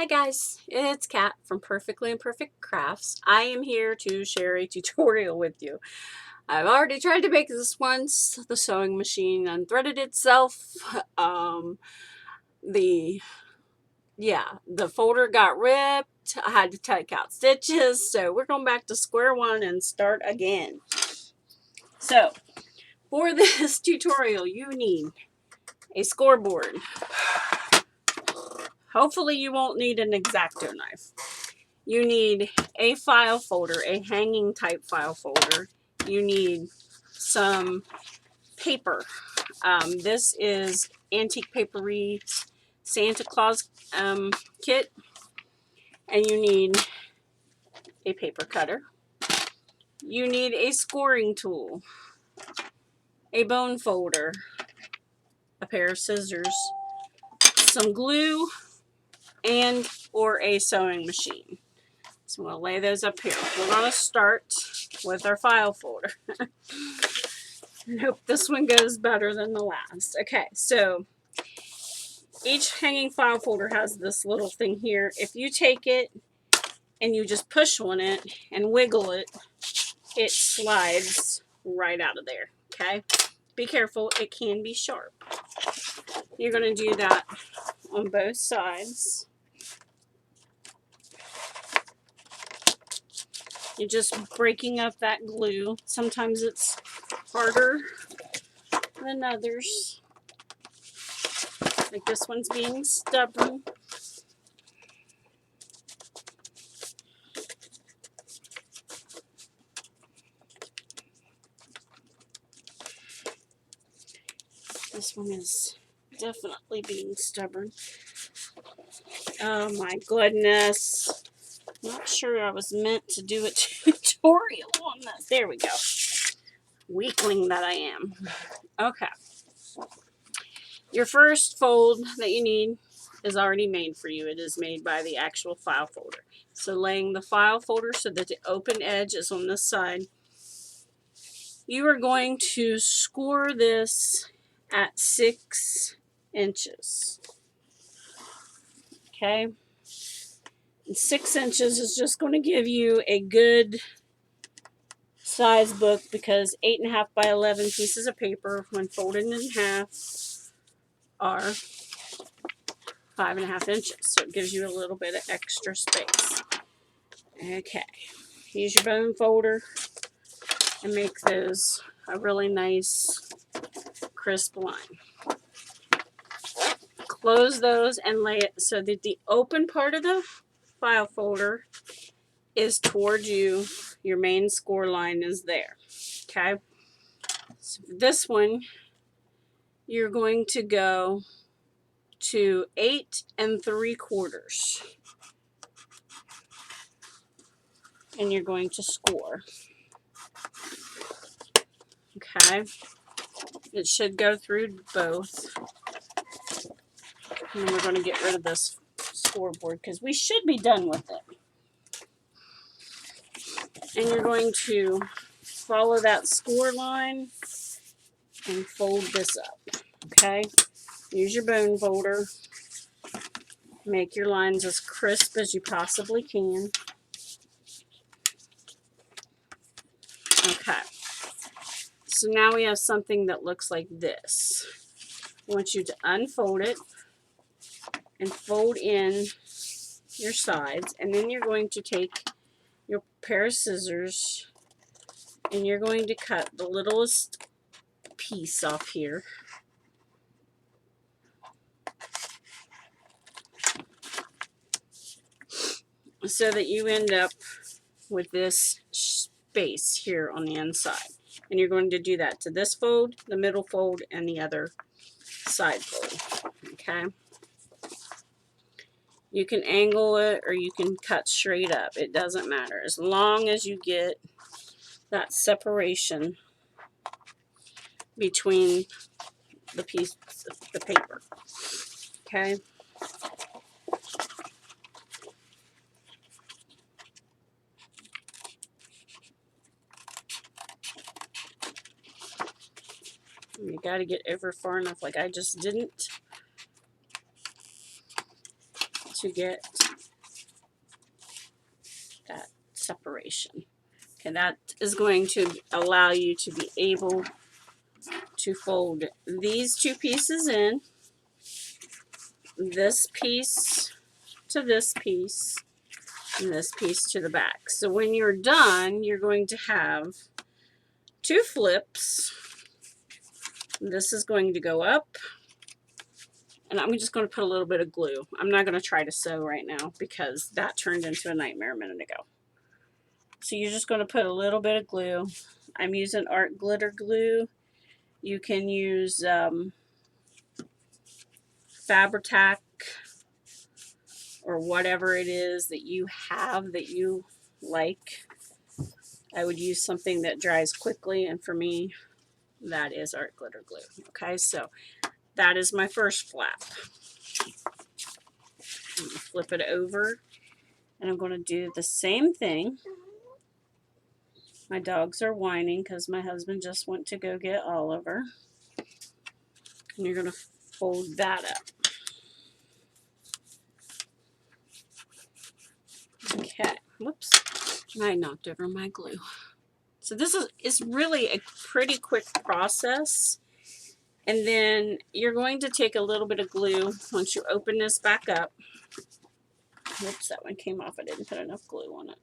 Hi guys, it's Kat from Perfectly Imperfect Crafts. I am here to share a tutorial with you. I've already tried to make this once. The sewing machine unthreaded itself. The folder got ripped. I had to take out stitches. So we're going back to square one and start again. So for this tutorial, you need a scoreboard. Hopefully you won't need an X-Acto knife. You need a file folder, a hanging type file folder. You need some paper. This is Antique Papery's Santa Claus kit. And you need a paper cutter. You need a scoring tool, a bone folder, a pair of scissors, some glue, and or a sewing machine. So we'll lay those up here. We're going to start with our file folder. I hope this one goes better than the last. Okay, so each hanging file folder has this little thing here. If you take it and you just push on it and wiggle it, it slides right out of there. Okay, be careful, it can be sharp. You're going to do that on both sides. You're just breaking up that glue. Sometimes it's harder than others. Like this one's being stubborn. This one is definitely being stubborn. Oh my goodness. Not sure I was meant to do a tutorial on this. There we go. Weakling that I am. Okay. Your first fold that you need is already made for you. It is made by the actual file folder. So laying the file folder so that the open edge is on this side. You are going to score this at 6 inches. Okay. And 6 inches is just going to give you a good size book because 8.5 by 11 pieces of paper, when folded in half, are 5.5 inches. So it gives you a little bit of extra space. Okay. Use your bone folder and make those a really nice crisp line. Close those and lay it so that the open part of the file folder is towards you. Your main score line is there. Okay. So for this one, you're going to go to 8 3/4. And you're going to score. Okay. It should go through both. And we're going to get rid of this scoreboard because we should be done with it. And you're going to follow that score line and fold this up. Okay. Use your bone folder. Make your lines as crisp as you possibly can. Okay. So now we have something that looks like this. I want you to unfold it and fold in your sides, and then you're going to take your pair of scissors and you're going to cut the littlest piece off here. So that you end up with this space here on the inside. And you're going to do that to this fold, the middle fold, and the other side fold. Okay? You can angle it or you can cut straight up. It doesn't matter. As long as you get that separation between the pieces of the paper. Okay? You got to get over far enough, like I just didn't, to get that separation. Okay, that is going to allow you to be able to fold these two pieces in, this piece to this piece, and this piece to the back. So when you're done, you're going to have two flips. This is going to go up, and I'm just going to put a little bit of glue. I'm not going to try to sew right now because that turned into a nightmare a minute ago. So you're just going to put a little bit of glue. I'm using art glitter glue. You can use Fabri-Tac or whatever it is that you have that you like. I would use something that dries quickly, and for me, that is art glitter glue. Okay, so that is my first flap. I'm going to flip it over, and I'm going to do the same thing. My dogs are whining because my husband just went to go get Oliver. And you're going to fold that up. Okay, whoops, I knocked over my glue. So this is really a pretty quick process. And then you're going to take a little bit of glue once you open this back up. Whoops, that one came off. I didn't put enough glue on it.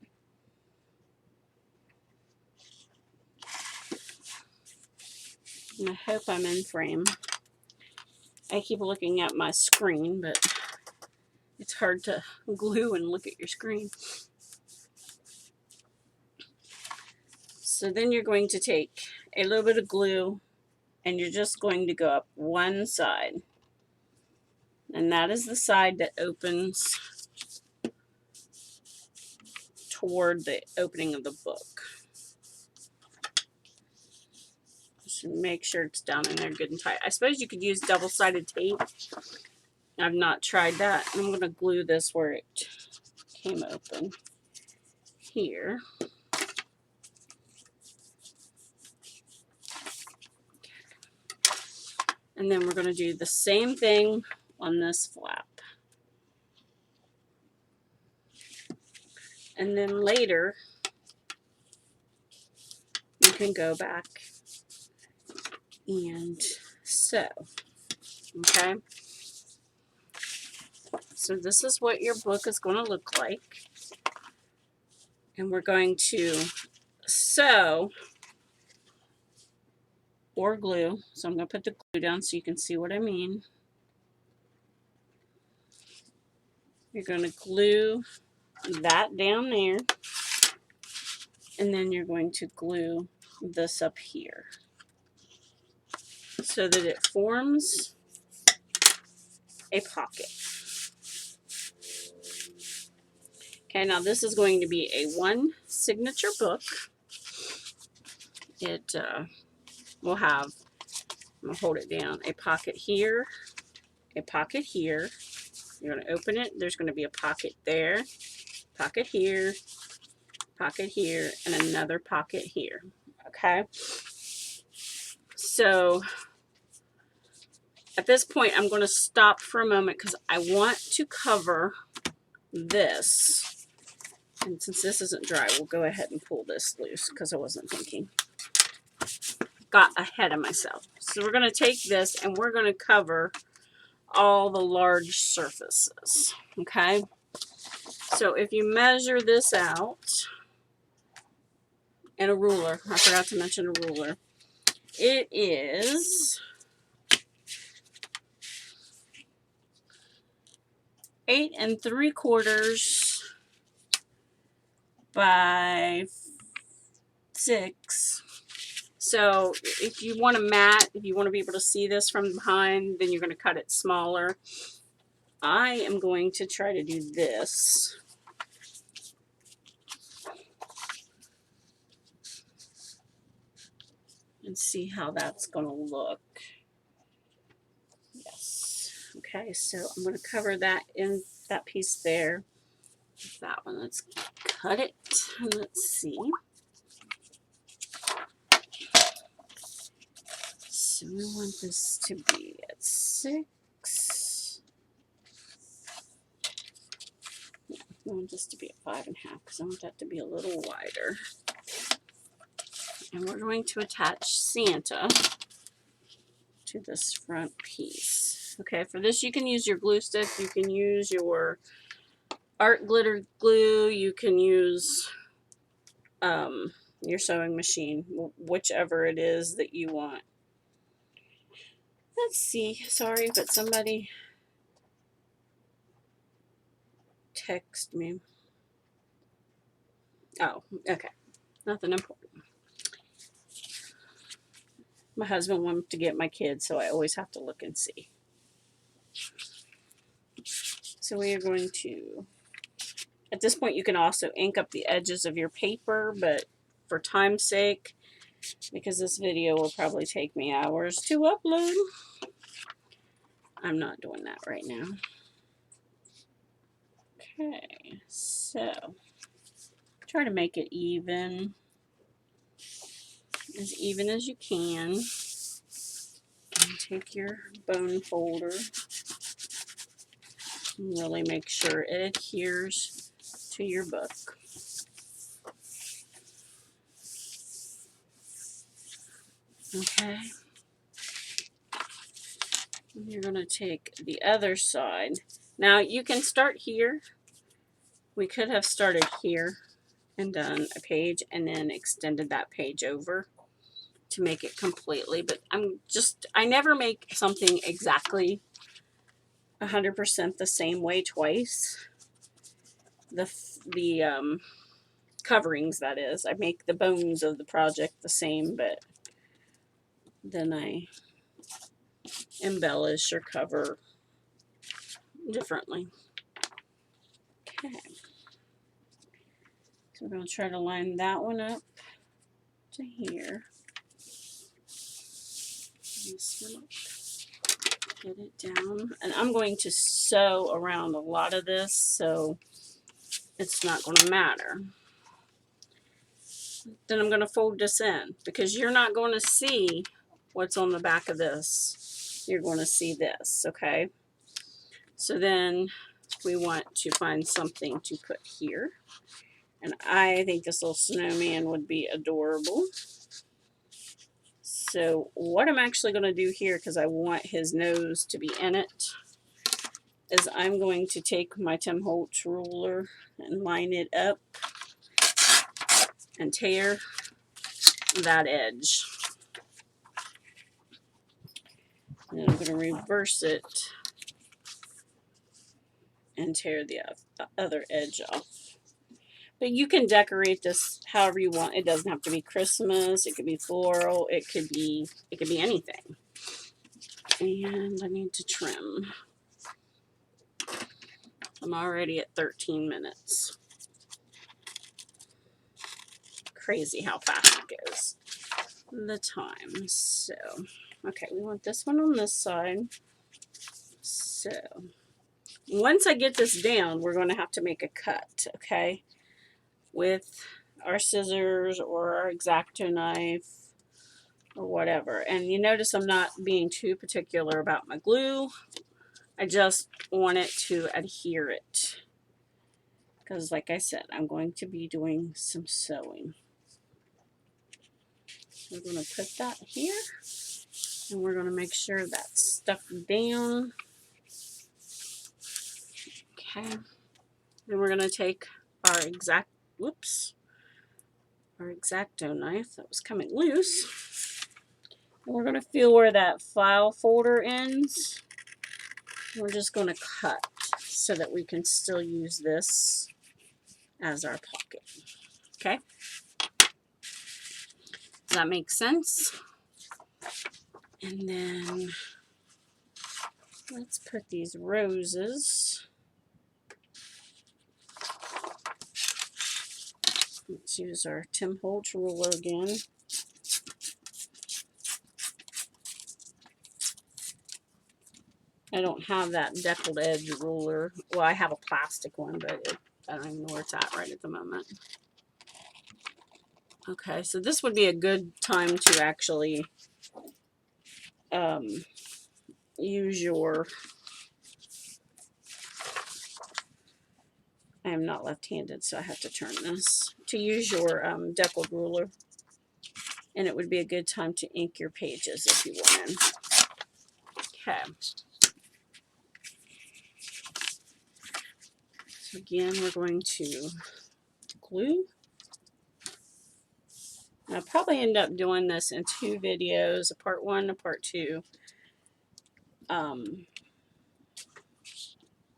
And I hope I'm in frame. I keep looking at my screen, but it's hard to glue and look at your screen. So then you're going to take a little bit of glue and you're just going to go up one side. And that is the side that opens toward the opening of the book. Just make sure it's down in there good and tight. I suppose you could use double-sided tape. I've not tried that. I'm going to glue this where it came open here. And then we're going to do the same thing on this flap. And then later, you can go back and sew. Okay? So this is what your book is going to look like. And we're going to sew or glue. So I'm going to put the glue down so you can see what I mean. You're going to glue that down there. And then you're going to glue this up here so that it forms a pocket. Okay, now this is going to be a one signature book. It will have, I'm going to hold it down, a pocket here, a pocket here. You're going to open it. There's going to be a pocket there, pocket here, and another pocket here. Okay? So at this point, I'm going to stop for a moment because I want to cover this. And since this isn't dry, we'll go ahead and pull this loose because I wasn't thinking. Got ahead of myself. So we're going to take this and we're going to cover all the large surfaces. Okay? So if you measure this out, and a ruler, I forgot to mention a ruler, it is 8 3/4 by 6. So if you want a mat, if you want to be able to see this from behind, then you're going to cut it smaller. I am going to try to do this. And see how that's going to look. Yes. Okay, so I'm going to cover that in that piece there. That one, let's cut it. And let's see. So we want this to be at 6. want this to be a 5.5 because I want that to be a little wider. And we're going to attach Santa to this front piece. Okay, for this you can use your glue stick, you can use your art glitter glue, you can use your sewing machine, whichever it is that you want. Let's see, sorry, but somebody text me. Oh, okay, nothing important. My husband wanted to get my kids, so I always have to look and see. So we are going to, at this point you can also ink up the edges of your paper, but for time's sake, because this video will probably take me hours to upload, I'm not doing that right now. Okay, so try to make it even as you can. And take your bone folder and really make sure it adheres to your book. Okay. And you're going to take the other side. Now you can start here. We could have started here and done a page and then extended that page over to make it completely, but I never make something exactly 100% the same way twice. The coverings, that is, I make the bones of the project the same, but then I embellish or cover differently. Okay, so we're going to try to line that one up to here. Get it down, and I'm going to sew around a lot of this, so it's not going to matter. Then I'm going to fold this in, because you're not going to see what's on the back of this. You're going to see this, okay? So then we want to find something to put here, and I think this little snowman would be adorable. So what I'm actually going to do here, because I want his nose to be in it, is I'm going to take my Tim Holtz ruler and line it up and tear that edge. And I'm going to reverse it and tear the other edge off. But you can decorate this however you want. It doesn't have to be Christmas. It could be floral. It could be anything. And I need to trim. I'm already at 13 minutes. Crazy how fast it goes. The time. So, okay, we want this one on this side. So, once I get this down, we're going to have to make a cut, okay? With our scissors or our X-Acto knife or whatever. And you notice I'm not being too particular about my glue. I just want it to adhere it. Because like I said, I'm going to be doing some sewing. We're going to put that here. And we're going to make sure that's stuck down. Okay. Then we're going to take our X-Acto knife that was coming loose. And we're going to feel where that file folder ends. We're just going to cut so that we can still use this as our pocket. Okay? Does that make sense? And then let's put these roses. Let's use our Tim Holtz ruler again. I don't have that deckled edge ruler. Well, I have a plastic one, but I don't even know where it's at right at the moment. Okay, so this would be a good time to actually use your I am not left-handed, so I have to turn this to use your deckled ruler. And it would be a good time to ink your pages if you wanted. Okay. So again, we're going to glue. And I'll probably end up doing this in 2 videos, a part 1 and a part 2.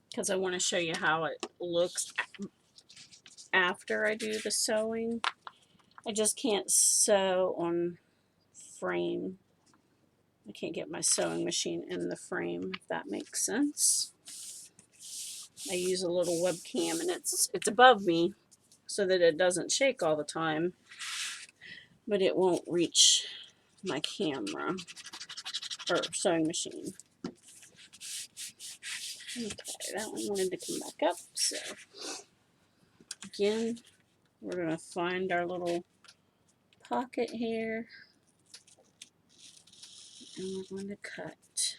Because I want to show you how it looks after I do the sewing. I just can't sew on frame. I can't get my sewing machine in the frame, if that makes sense. I use a little webcam, and it's above me so that it doesn't shake all the time, but it won't reach my camera or sewing machine. Okay, that one wanted to come back up, so again, we're going to find our little pocket here, and we're going to cut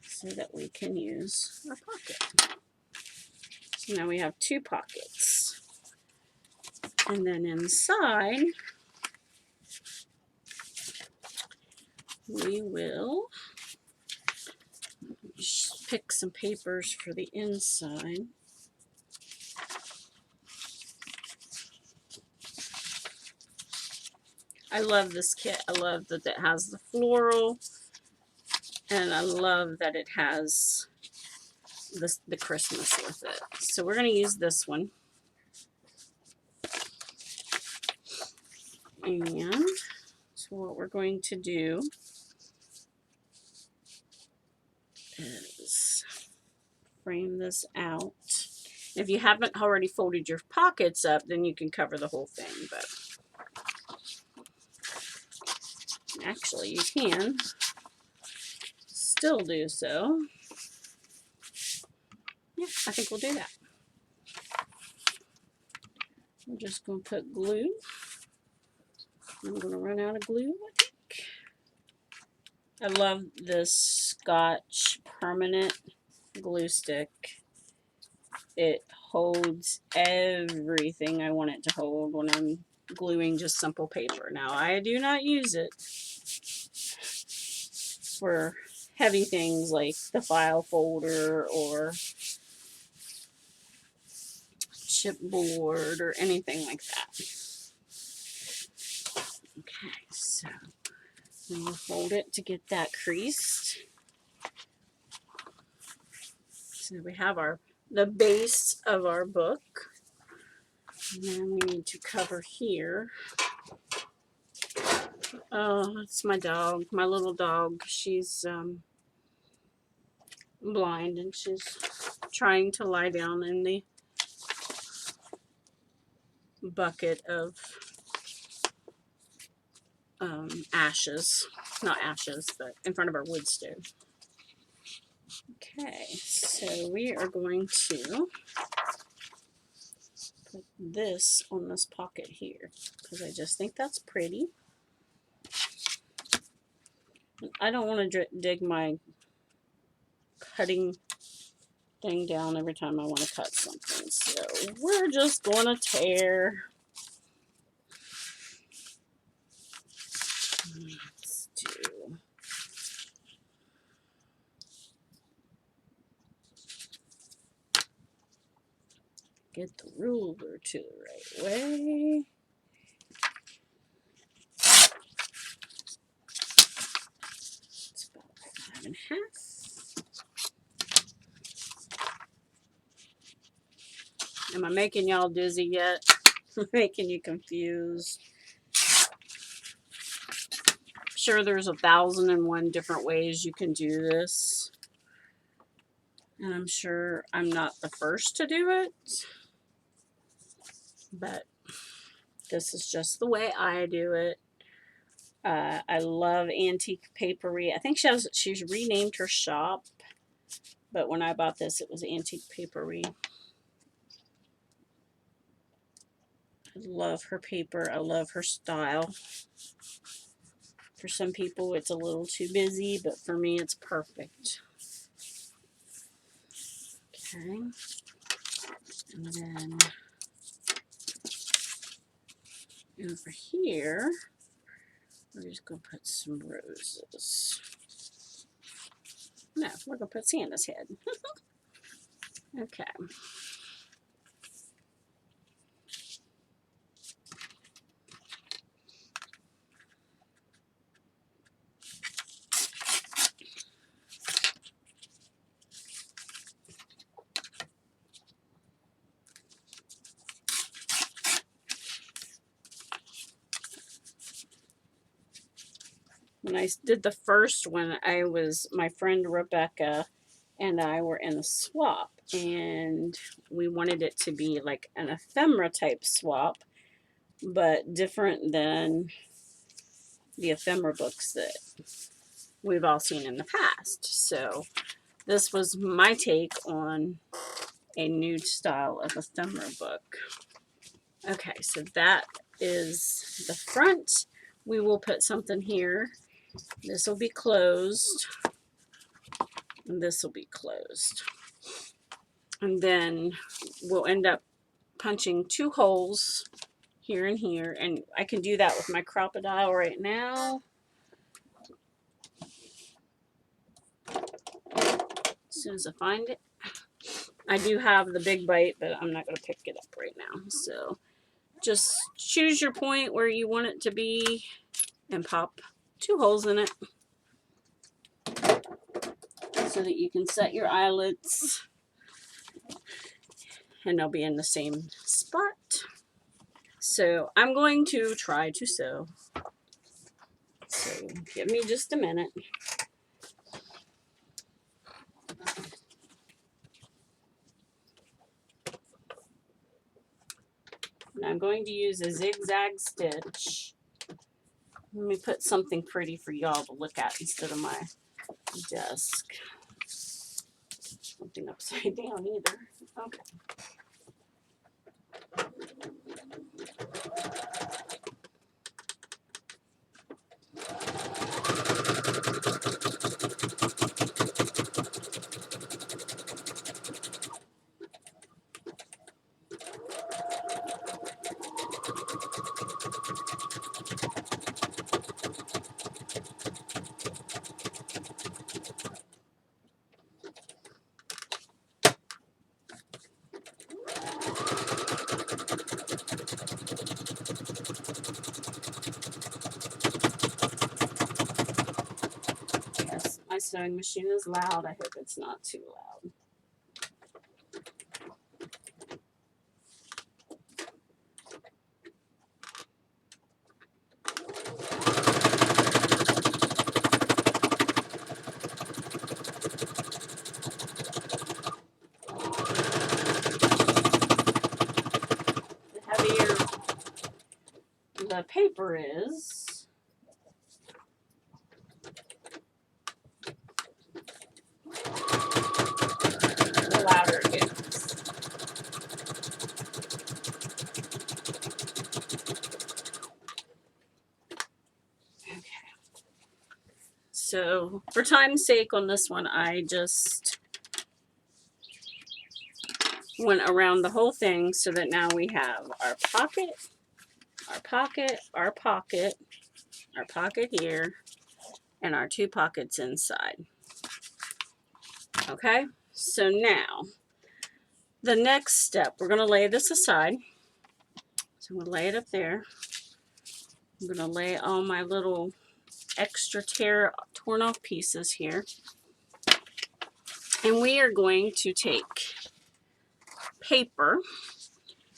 so that we can use our pocket. So now we have 2 pockets. And then inside, we will pick some papers for the inside. I love this kit. I love that it has the floral, and I love that it has the Christmas with it. So we're going to use this one. And so what we're going to do is frame this out. If you haven't already folded your pockets up, then you can cover the whole thing, but actually you can still do so. Yeah, I think we'll do that. I'm just going to put glue. I'm going to run out of glue, I think. I love this Scotch permanent glue stick. It holds everything I want it to hold when I'm gluing just simple paper. Now, I do not use it for heavy things like the file folder or chipboard or anything like that. Okay, so we'll fold it to get that creased. So we have the base of our book. And then we need to cover here. Oh, it's my dog, my little dog. She's blind, and she's trying to lie down in the bucket of ashes. Not ashes, but in front of our wood stove. Okay, so we are going to put this on this pocket here because I just think that's pretty. I don't want to dig my cutting thing down every time I want to cut something, so we're just going to tear. Let's do get the ruler to the right way. It's about 5 1/2. Am I making y'all dizzy yet? Making you confused? I'm sure there's 1,001 different ways you can do this. And I'm sure I'm not the first to do it. But this is just the way I do it. I love antique papery. I think she's renamed her shop, but when I bought this, it was antique papery. I love her paper. I love her style. For some people, it's a little too busy, but for me, it's perfect. Okay. And then over here, we're just going to put some roses. No, we're going to put Santa's head. Okay. When I did the first one, my friend Rebecca and I were in a swap, and we wanted it to be like an ephemera type swap, but different than the ephemera books that we've all seen in the past. So this was my take on a new style of ephemera book. Okay, so that is the front. We will put something here. This will be closed. And this will be closed. And then we'll end up punching 2 holes here and here. And I can do that with my crocodile right now. As soon as I find it. I do have the big bite, but I'm not going to pick it up right now. So just choose your point where you want it to be and pop 2 holes in it so that you can set your eyelets and they'll be in the same spot. So I'm going to try to sew. So give me just a minute. And I'm going to use a zigzag stitch. Let me put something pretty for y'all to look at instead of my desk. Something upside down either. Okay. Yes, my sewing machine is loud. I hope it's not too loud. The heavier the paper is, the louder it gets. Okay. So for time's sake on this one, I just went around the whole thing so that now we have our pocket, our pocket, our pocket, our pocket here, and our 2 pockets inside. Okay, so now the next step, we're going to lay this aside. So I'm going to lay it up there. I'm going to lay all my little extra torn off pieces here. And we are going to take paper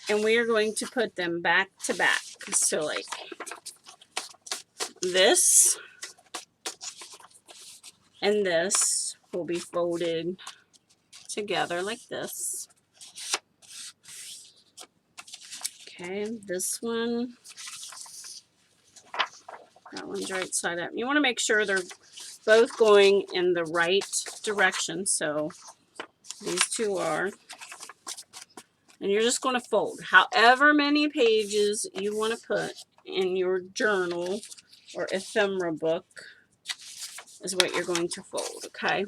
and we are going to put them back to back. So like this and this will be folded together like this. Okay, this one, that one's right side up. You want to make sure they're both going in the right direction. So these 2 are. And you're just going to fold however many pages you want to put in your journal or ephemera book is what you're going to fold, okay?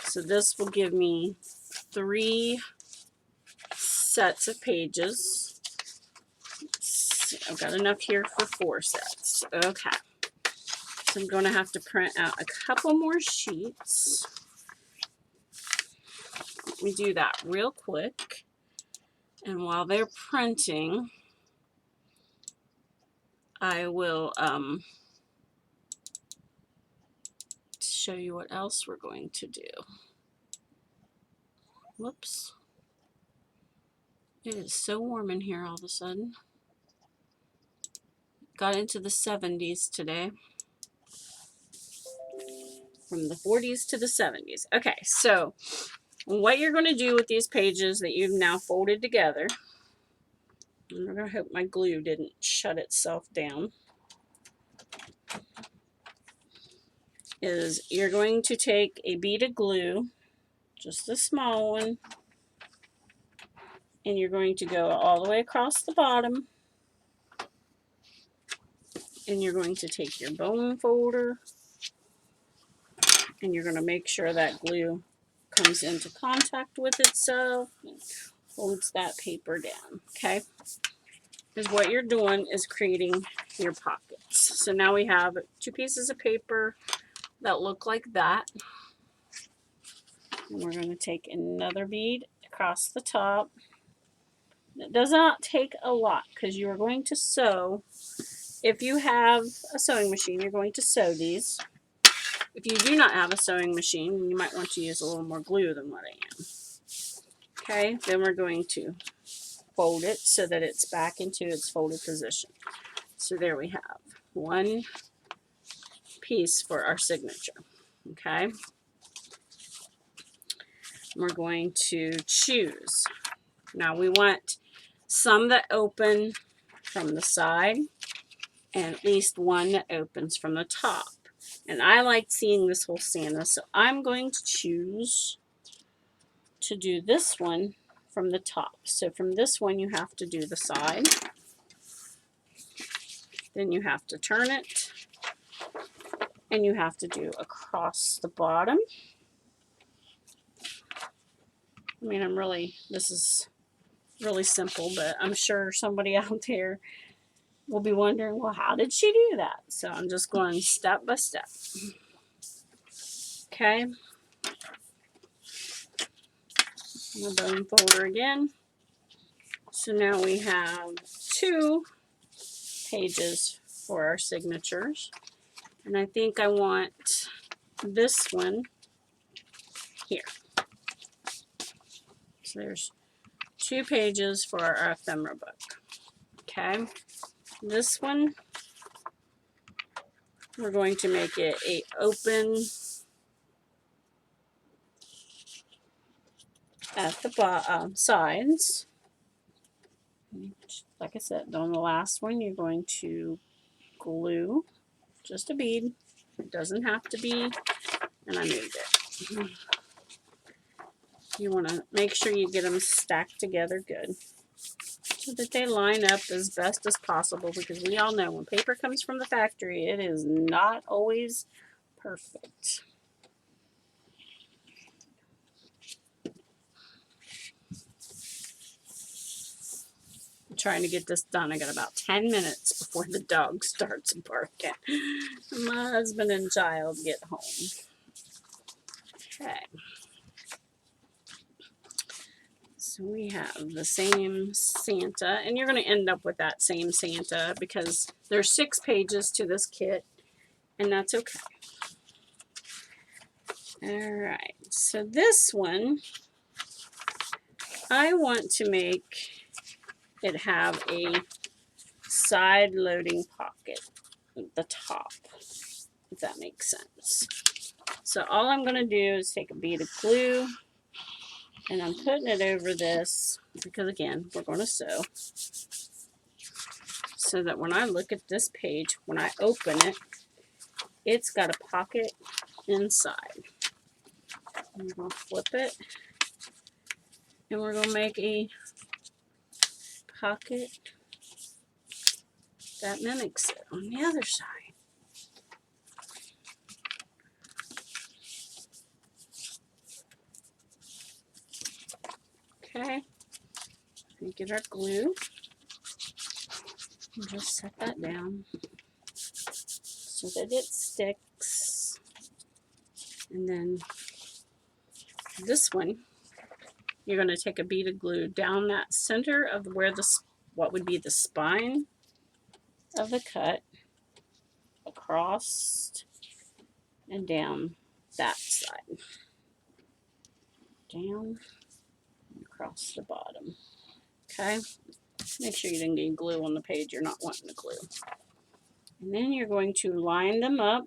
So this will give me 3 sets of pages. I've got enough here for 4 sets. Okay. So I'm going to have to print out a couple more sheets. Let me do that real quick. And while they're printing, I will show you what else we're going to do. Whoops. It is so warm in here all of a sudden. Got into the 70s today. From the 40s to the 70s. Okay, so what you're going to do with these pages that you've now folded together, and I'm going to hope my glue didn't shut itself down, is you're going to take a bead of glue, just a small one, and you're going to go all the way across the bottom, and you're going to take your bone folder, and you're going to make sure that glue comes into contact with itself and holds that paper down, okay? Because what you're doing is creating your pockets. So now we have 2 pieces of paper that look like that. And we're going to take another bead across the top. It does not take a lot because you are going to sew. If you have a sewing machine, you're going to sew these. If you do not have a sewing machine, you might want to use a little more glue than what I am. Okay, then we're going to fold it so that it's back into its folded position. So there we have 1 piece for our signature. Okay, we're going to choose. Now we want some that open from the side and at least one that opens from the top. And I like seeing this whole Santa, so I'm going to choose to do this one from the top. So from this one you have to do the side, then you have to turn it, and you have to do across the bottom. I mean, this is really simple, but I'm sure somebody out there will be wondering, well, how did she do that? So I'm just going step by step. Okay. My bone folder again. So now we have 2 pages for our signatures. And I think I want this one here. So there's 2 pages for our ephemera book. Okay. This one, we're going to make it a open at the sides. Like I said, on the last one, you're going to glue just a bead. It doesn't have to be, and I moved it. You want to make sure you get them stacked together good so that they line up as best as possible, because we all know when paper comes from the factory, it is not always perfect. I'm trying to get this done. I got about 10 minutes before the dog starts barking. My husband and child get home. Okay. So we have the same Santa, and you're going to end up with that same Santa because there's 6 pages to this kit, and that's okay. All right, so this one, I want to make it have a side loading pocket at the top, if that makes sense. So all I'm going to do is take a bead of glue, and I'm putting it over this because, again, we're going to sew, so that when I look at this page, when I open it, it's got a pocket inside. I'm going to flip it, and we're going to make a pocket that mimics it on the other side. Okay, We get our glue. And just set that down so that it sticks. And then this one, you're going to take a bead of glue down that center of where what would be the spine of the cut, across and down that side, down and across the bottom. Okay, make sure you didn't get glue on the page you're not wanting to glue. And then you're going to line them up.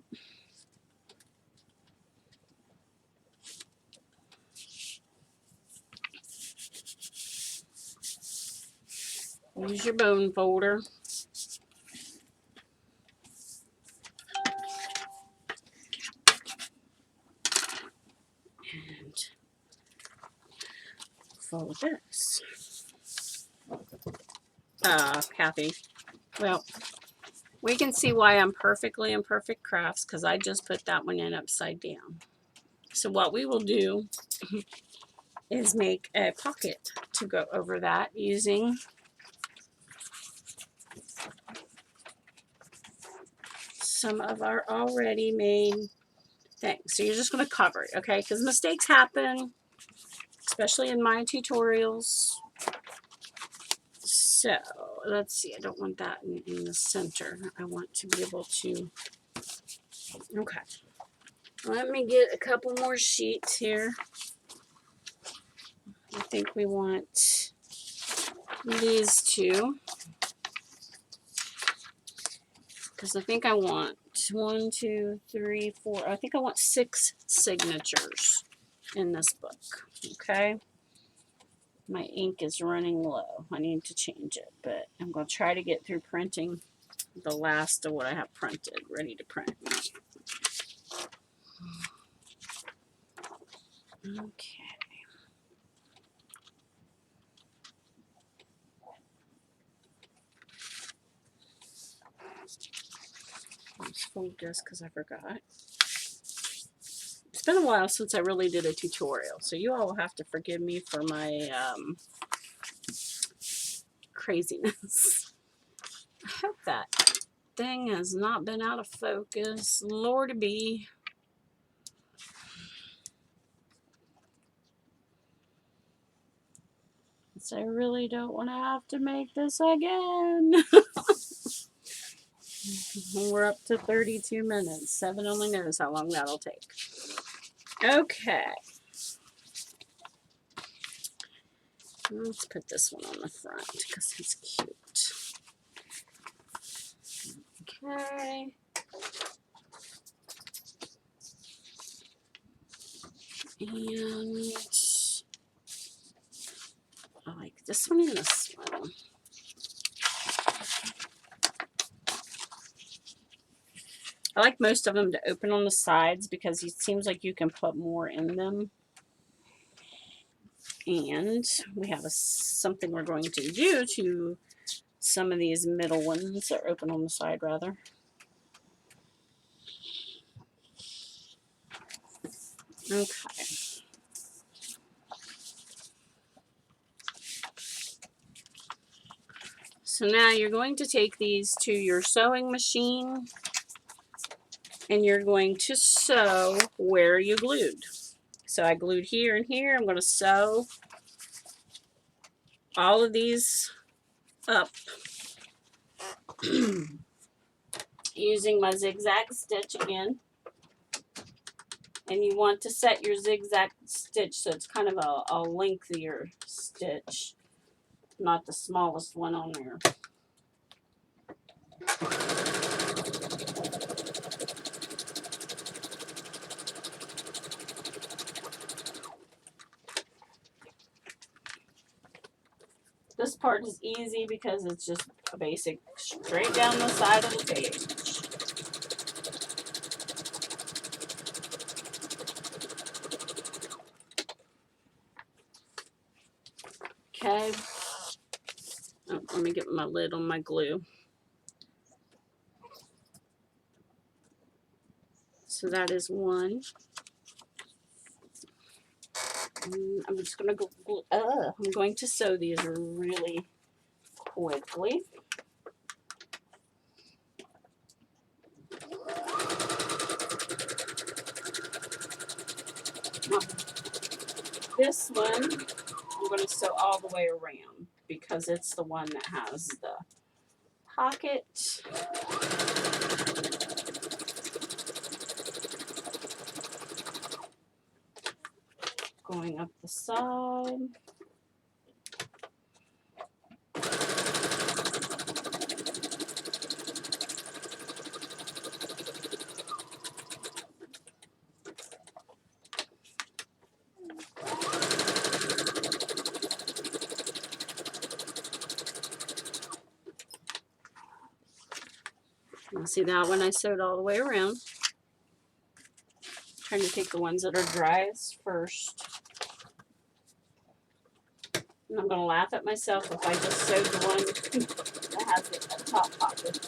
Use your bone folder. And fold this. Kathy. Well, we can see why I'm perfectly imperfect crafts because I just put that one in upside down. So what we will do is make a pocket to go over that using some of our already made things. So you're just going to cover it, okay? Because mistakes happen, especially in my tutorials. So let's see. I don't want that in the center. I want to be able to. Okay. Let me get a couple more sheets here. I think we want these two. Because I think I want 1, 2, 3, 4. I think I want 6 signatures in this book. Okay. My ink is running low. I need to change it, but I'm going to try to get through printing the last of what I have printed, ready to print. Okay. Let's fold this because I forgot. It's been a while since I really did a tutorial, so you all will have to forgive me for my craziness. I hope that thing has not been out of focus. Lordy be. So I really don't want to have to make this again. We're up to 32 minutes. 7 only knows how long that'll take. Okay. Let's put this one on the front because it's cute. Okay. And I like this one and this one. I like most of them to open on the sides because it seems like you can put more in them. And we have something we're going to do to some of these middle ones, or open on the side rather. Okay. So now you're going to take these to your sewing machine and you're going to sew where you glued. So I glued here and here. I'm going to sew all of these up using my zigzag stitch again. And you want to set your zigzag stitch so it's kind of a lengthier stitch, not the smallest one on there. This part is easy because it's just a basic straight down the side of the page. Okay. Oh, let me get my lid on my glue. So that is one. I'm just going to go, I'm going to sew these really quickly. Now, this one, I'm going to sew all the way around because it's the one that has the pocket. Going up the side. See that one I sewed all the way around. Trying to take the ones that are driest first. And I'm going to laugh at myself if I just sewed the one that has the top pocket.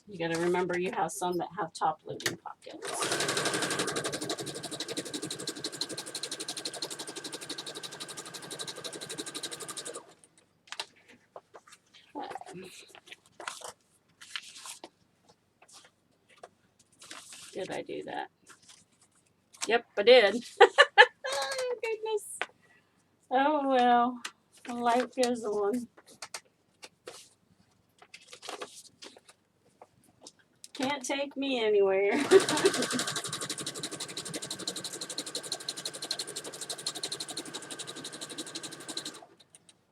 You got to remember you have some that have top loading pockets. Did I do that? Yep, I did. Oh, goodness. Oh, well. Life goes on. Can't take me anywhere.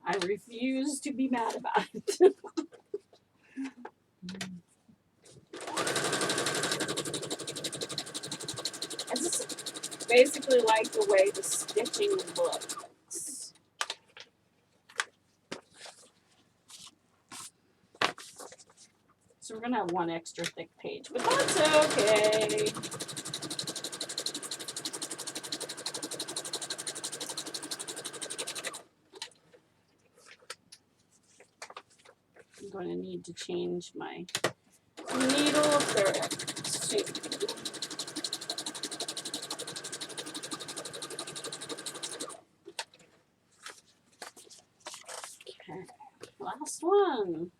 I refuse to be mad about it. I just basically like the way the stitching looks. So we're going to have one extra thick page, but that's okay. I'm going to need to change my needle thread soon. Okay, last one.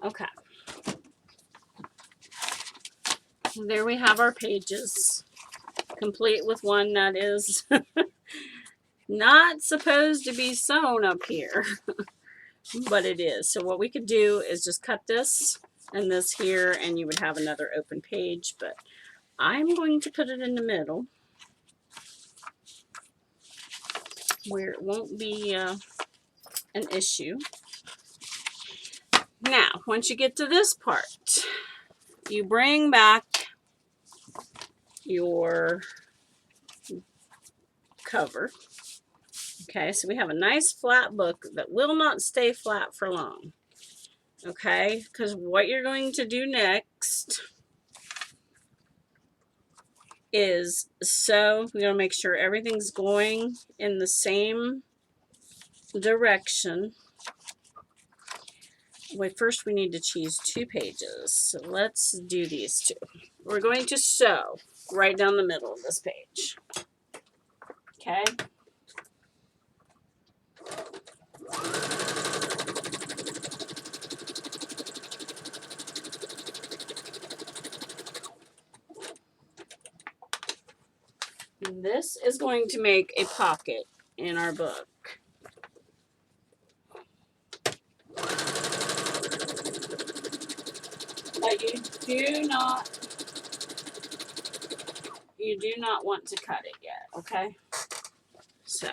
Okay. There we have our pages, complete with one that is not supposed to be sewn up here, but it is. So what we could do is just cut this and this here, and you would have another open page, but I'm going to put it in the middle where it won't be an issue. Now, once you get to this part, you bring back your cover. Okay, so we have a nice flat book that will not stay flat for long. Okay, because what you're going to do next is sew. We're going to make sure everything's going in the same direction. Wait, first we need to choose 2 pages. So let's do these 2. We're going to sew right down the middle of this page. Okay. And this is going to make a pocket in our book. But you do not want to cut it yet, okay? So,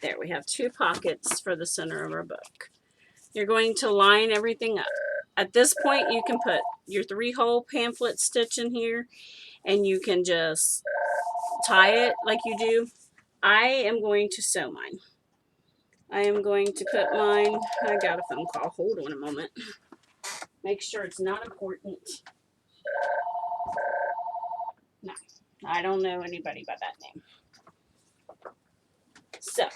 there we have 2 pockets for the center of our book. You're going to line everything up. At this point, you can put your 3-hole pamphlet stitch in here, and you can just tie it like you do. I am going to sew mine. I am going to put mine, I got a phone call, hold on a moment. Make sure it's not important. No, I don't know anybody by that name. So,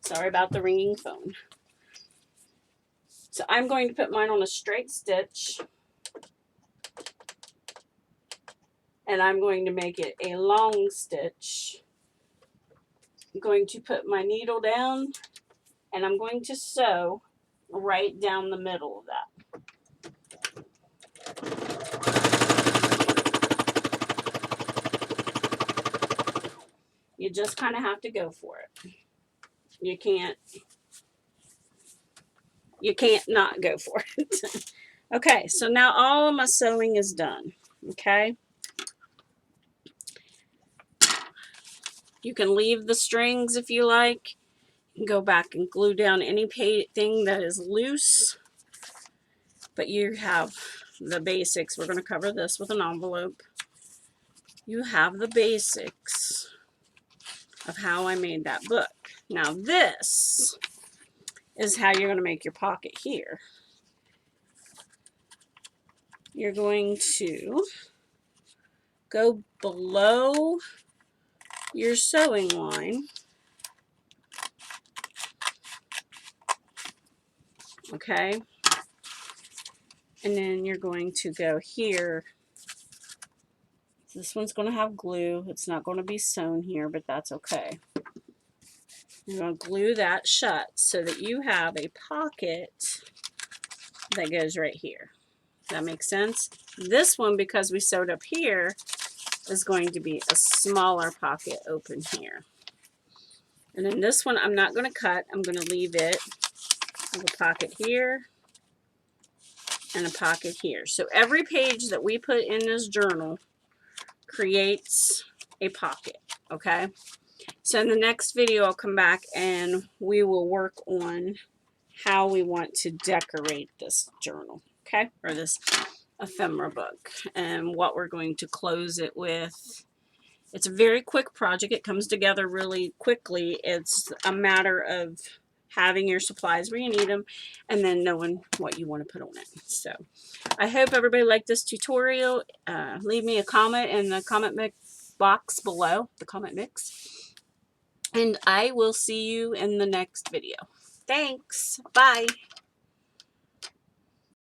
sorry about the ringing phone. So I'm going to put mine on a straight stitch. And I'm going to make it a long stitch. I'm going to put my needle down and I'm going to sew right down the middle of that. You just kind of have to go for it. You can't not go for it. Okay, so now all of my sewing is done. Okay. You can leave the strings if you like. You can go back and glue down any thing that is loose. But you have the basics. We're going to cover this with an envelope. You have the basics of how I made that book. Now this is how you're going to make your pocket here. You're going to go below your sewing line. Okay. And then you're going to go here. This one's going to have glue. It's not going to be sewn here, but that's okay. You're going to glue that shut so that you have a pocket that goes right here. Does that make sense? This one, because we sewed up here, is going to be a smaller pocket open here. And then this one I'm not going to cut. I'm going to leave it with a pocket here and a pocket here. So every page that we put in this journal creates a pocket, okay? So in the next video, I'll come back and we will work on how we want to decorate this journal, okay? Or this ephemera book, and what we're going to close it with. It's a very quick project. It comes together really quickly. It's a matter of having your supplies where you need them and then knowing what you want to put on it. So I hope everybody liked this tutorial. Leave me a comment in the comment box below, the comment mix. And I will see you in the next video. Thanks. Bye.